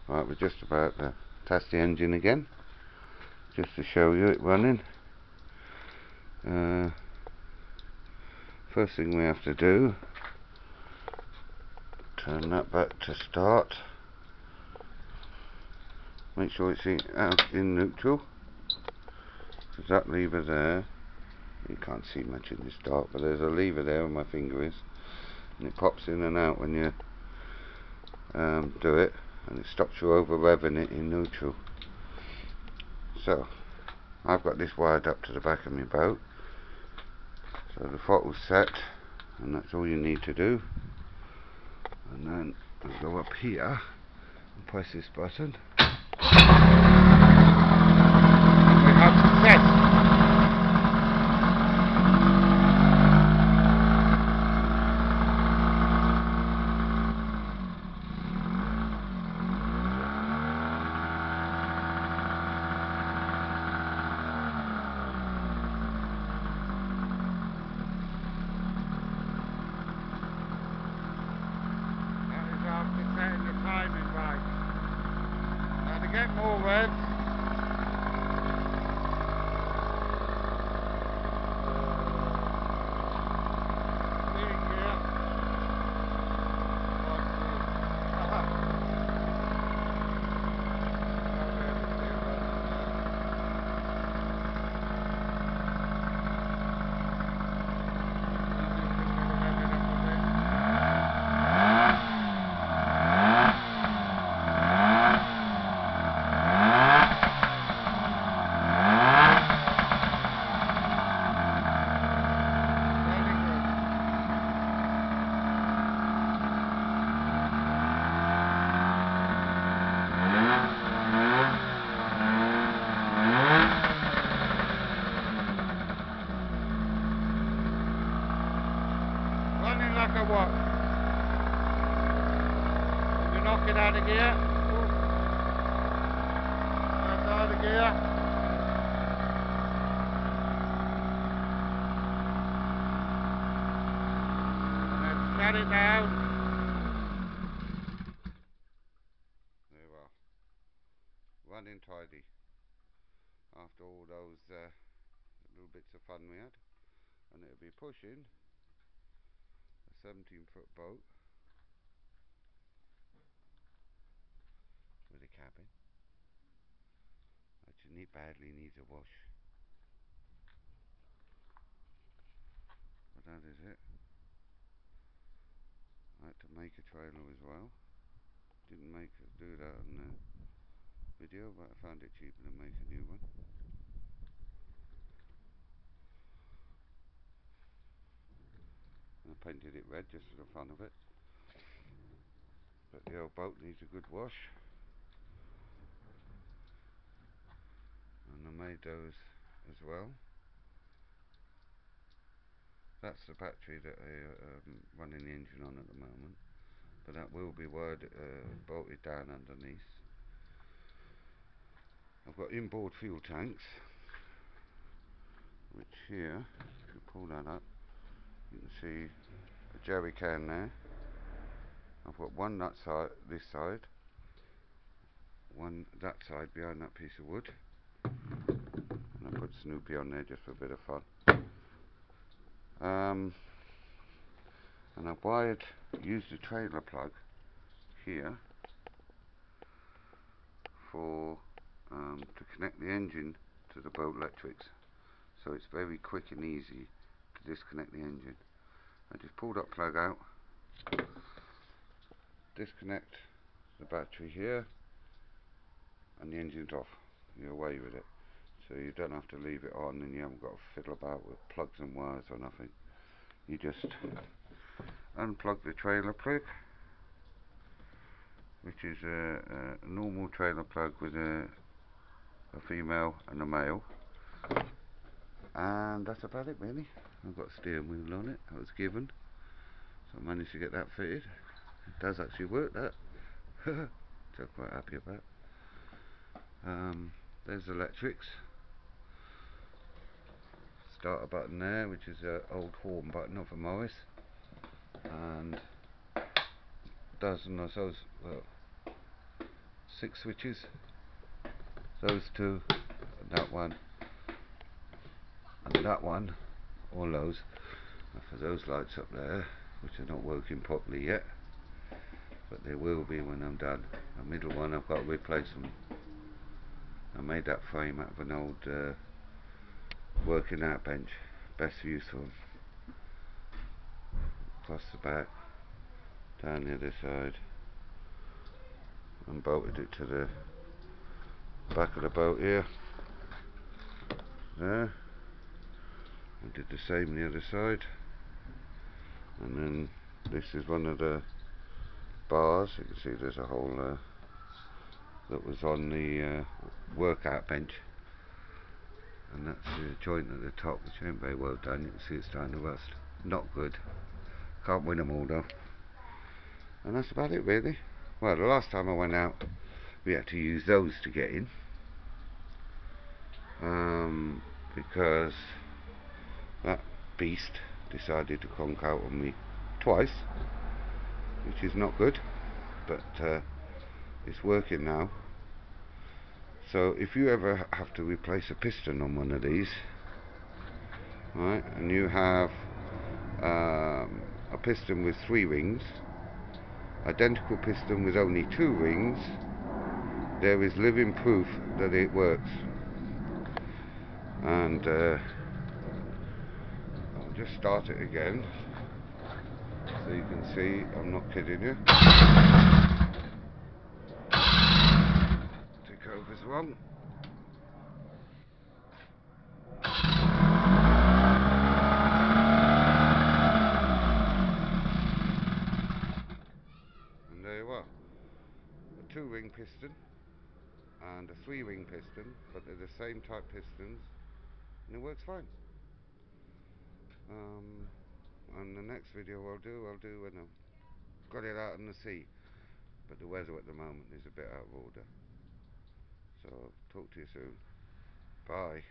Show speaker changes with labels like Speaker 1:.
Speaker 1: Right, we're just about to test the engine again, just to show you it running. First thing we have to do, turn that back to start. Make sure it's in neutral, because that lever there, you can't see much in this dark, but there's a lever there where my finger is, and it pops in and out when you do it, and it stops you over revving it in neutral. So I've got this wired up to the back of my boat, so the throttle's set, and that's all you need to do. And then I'll go up here and press this button. We have success. After setting the timing right. Now to get more revs, steering gear, running like a what? If you knock it out of gear, that's out of gear. And then shut it down. There we are. Running tidy. After all those little bits of fun we had. And it'll be pushing a 17-foot boat with a cabin, which badly needs a wash. But that is it. I had to make a trailer as well. Didn't do that on the video, but I found it cheaper to make a new one. And I painted it red just for the fun of it. But the old boat needs a good wash. And I made those as well. That's the battery that I'm running the engine on at the moment. But that will be bolted down underneath. I've got inboard fuel tanks, which here, if you pull that up, you can see a jerry can there. I've got one that side, this side, one that side behind that piece of wood, and I put Snoopy on there just for a bit of fun. And I've used the trailer plug here for to connect the engine to the boat electrics, so it's very quick and easy to disconnect the engine. I just pull that plug out, disconnect the battery here, and the engine's off. You're away with it, so you don't have to leave it on, and you haven't got to fiddle about with plugs and wires or nothing. You just unplug the trailer plug, which is a normal trailer plug with a female and a male, and that's about it really. I've got a steering wheel on it, that was given, so I managed to get that fitted. It does actually work, that. Which I'm quite happy about. There's the electrics. Starter button there, which is an old horn button off of Morris, and does, and I suppose, well, 6 switches, those two, and that one, and that one, all those, and for those lights up there, which are not working properly yet, but they will be when I'm done. The middle one I've got to replace them. I made that frame out of an old working out bench, best use for them. Across the back, down the other side, and bolted it to the back of the boat here, there, and did the same the other side. And then this is one of the bars. You can see there's a hole there that was on the workout bench, and that's the joint at the top, which ain't very well done. You can see it's starting to rust. Not good. Can't win them all though. And that's about it really. Well, the last time I went out we had to use those to get in, because that beast decided to conk out on me twice, which is not good, but it's working now. So if you ever have to replace a piston on one of these, right, and you have a piston with 3 rings, identical piston with only 2 rings, there is living proof that it works. And I'll just start it again so you can see I'm not kidding you. Take over's wrong. And there you are. A 2-ring piston and a 3-ring piston, but they're the same type pistons, and it works fine. And the next video I'll do when I've got it out in the sea, but the weather at the moment is a bit out of order. So talk to you soon. Bye.